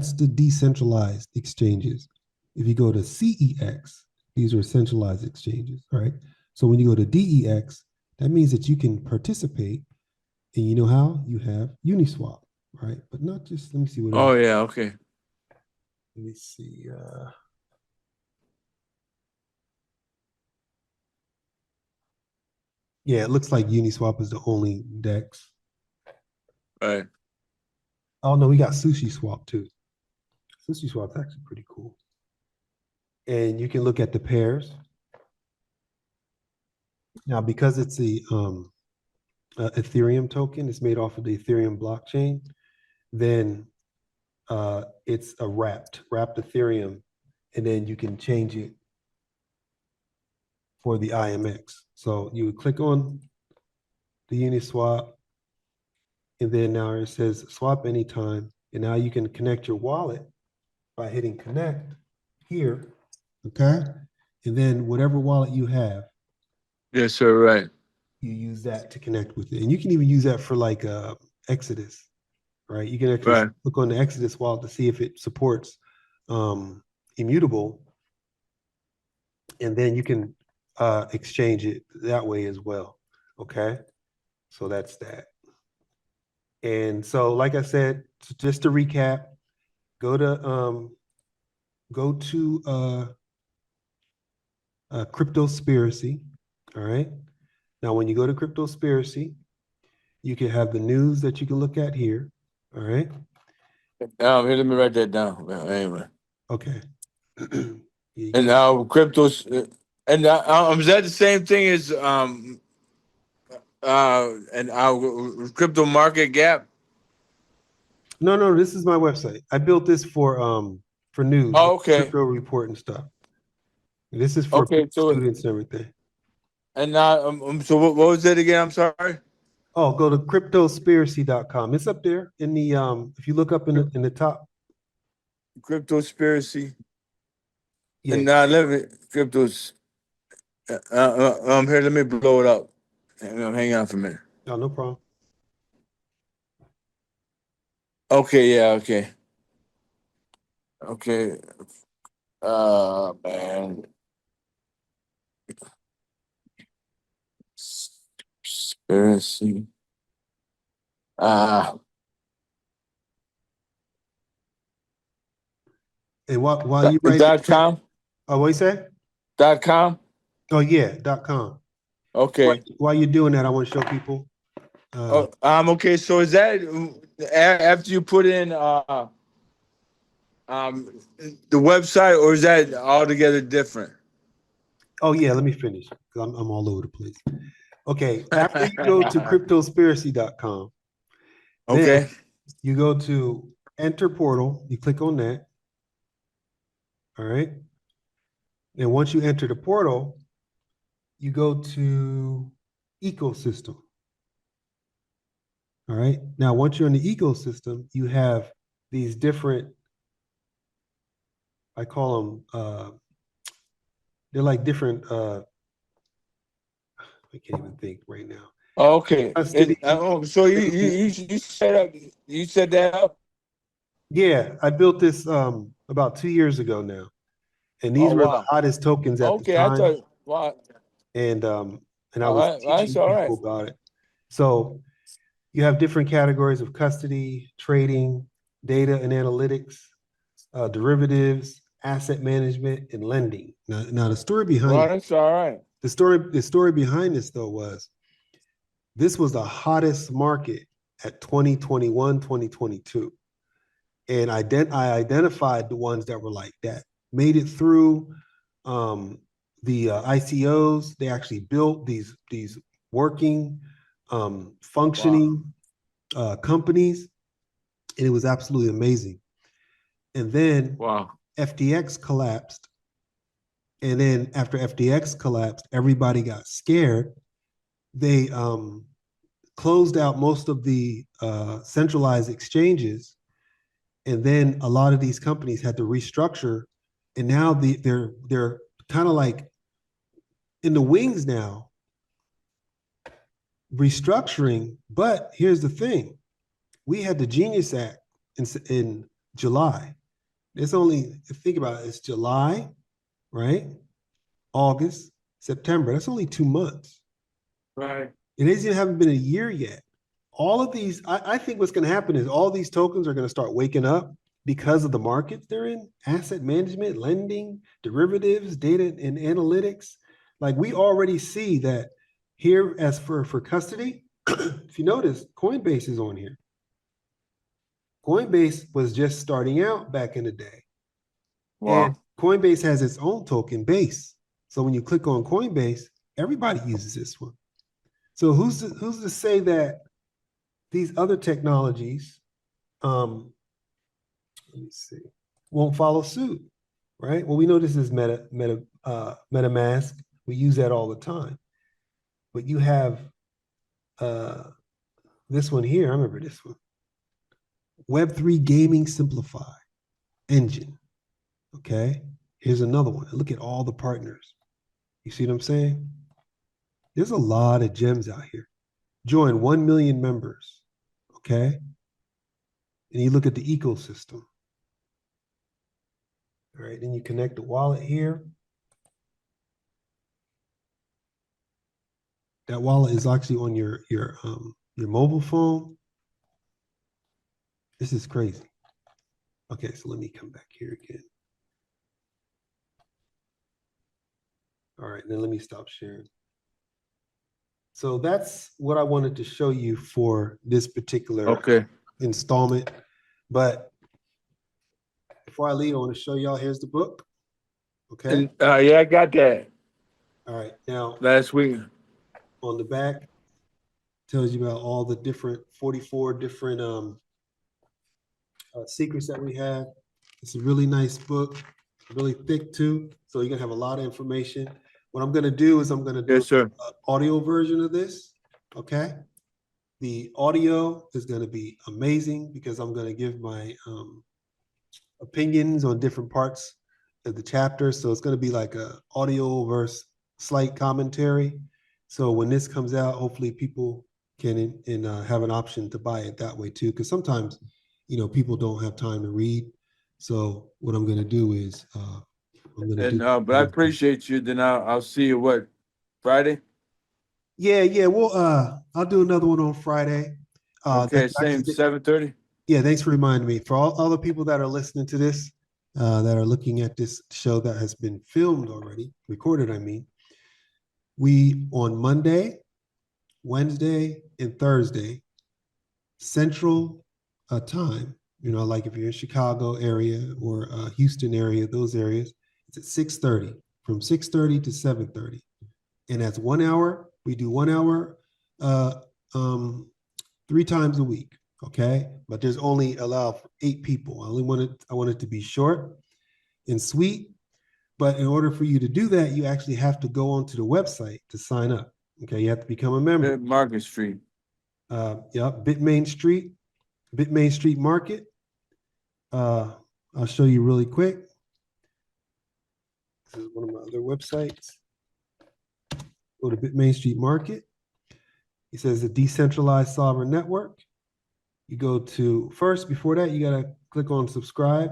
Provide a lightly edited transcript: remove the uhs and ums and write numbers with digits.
that's the decentralized exchanges. If you go to CEX, these are centralized exchanges, right? So when you go to DEX, that means that you can participate, and you know how? You have Uniswap, right? But not just, let me see what else. Oh yeah, okay. Let me see. Yeah, it looks like Uniswap is the only DEX. Right. Oh no, we got SushiSwap too. SushiSwap's actually pretty cool. And you can look at the pairs. Now, because it's the Ethereum token, it's made off of the Ethereum blockchain, then it's a wrapped Ethereum, and then you can change it for the IMX. So you would click on the Uniswap, and then now it says swap anytime, and now you can connect your wallet by hitting connect here, okay? And then whatever wallet you have, Yes, sir. Right. you use that to connect with it. And you can even use that for like Exodus, right? You can actually look on the Exodus wallet to see if it supports immutable, and then you can exchange it that way as well, okay? So that's that. And so, like I said, just to recap, go to CryptoSpiracy, all right? Now, when you go to CryptoSpiracy, you can have the news that you can look at here, all right? Here, let me write that down. Anyway. Okay. And cryptos, and is that the same thing as and our crypto market gap? No, this is my website. I built this for news, Oh, okay. crypto report and stuff. This is for students and everything. And so what was it again? I'm sorry. Oh, go to CryptoSpiracy.com. It's up there in the if you look up in the top. CryptoSpiracy. Yeah. And now let me cryptos. Here, let me blow it up. Hang on for a minute. Oh, no problem. Okay, yeah, okay. Okay. Man. Conspiracy. And while you write .com? Oh, what you say? .com? Oh yeah, .com. Okay. While you're doing that, I want to show people. Okay. So is that after you put in the website, or is that altogether different? Oh yeah, let me finish because I'm all over the place. Okay, after you go to CryptoSpiracy.com, okay, then you go to Enter Portal. You click on that. All right. And once you enter the portal, you go to ecosystem. All right. Now, once you're in the ecosystem, you have these different, I call them, they're like different, I can't even think right now. Okay. So you set that up? Yeah, I built this about 2 years ago now. And these were the hottest tokens at the time. I thought, wow. And I was teaching people about it. So you have different categories of custody, trading, data and analytics, derivatives, asset management, and lending. Now the story behind that's all right. The story behind this though was this was the hottest market at 2021, 2022. And I identified the ones that were like that, made it through the ICOs. They actually built these working, functioning companies, and it was absolutely amazing. And then FTX collapsed, and then after FTX collapsed, everybody got scared. They closed out most of the centralized exchanges, and then a lot of these companies had to restructure, and now they're kind of like in the wings now, restructuring. But here's the thing: we had the Genius Act in July. It's only, think about it, it's July, right? August, September. That's only 2 months. Right. It hasn't even been a year yet. All of these, I think what's going to happen is all these tokens are going to start waking up because of the markets they're in, asset management, lending, derivatives, data and analytics. Like we already see that here as for custody, if you notice, Coinbase is on here. Coinbase was just starting out back in the day. Wow. And Coinbase has its own token base. So when you click on Coinbase, everybody uses this one. So who's to say that these other technologies, let me see, won't follow suit, right? Well, we know this is MetaMask. We use that all the time. But you have this one here. I remember this one. Web3 Gaming Simplify Engine. Okay. Here's another one. Look at all the partners. You see what I'm saying? There's a lot of gems out here. Join 1 million members. Okay. And you look at the ecosystem. All right. Then you connect the wallet here. That wallet is actually on your mobile phone. This is crazy. Okay, so let me come back here again. All right, then let me stop sharing. So that's what I wanted to show you for this particular installment. But before I leave, I want to show y'all, here's the book. Okay. And, yeah, I got that. All right, now last week. On the back, tells you about all the different 44 different secrets that we have. It's a really nice book, really thick too. So you're gonna have a lot of information. What I'm gonna do is I'm gonna do an audio version of this. Okay. The audio is gonna be amazing because I'm gonna give my opinions on different parts of the chapter. So it's gonna be like a audio versus slight commentary. So when this comes out, hopefully people can have an option to buy it that way too. Because sometimes, people don't have time to read. So what I'm going to do is I'm going to do. But I appreciate you. Then I'll see you what, Friday? Yeah. Well, I'll do another one on Friday. Okay, same 7:30. Yeah, thanks for reminding me. For all the people that are listening to this, that are looking at this show that has been filmed already, recorded, I mean. We, on Monday, Wednesday, and Thursday, Central time, like if you're in Chicago area or Houston area, those areas, it's at 6:30, from 6:30 to 7:30. And that's 1 hour. We do 1 hour 3 times a week, okay? But there's only allowed for 8 people. I want it to be short and sweet. But in order for you to do that, you actually have to go onto the website to sign up. Okay, you have to become a member. Market Street. Bitmain Street Market. I'll show you really quick. This is one of my other websites. Go to Bitmain Street Market. It says the decentralized sovereign network. You go to first, before that, you got to click on subscribe.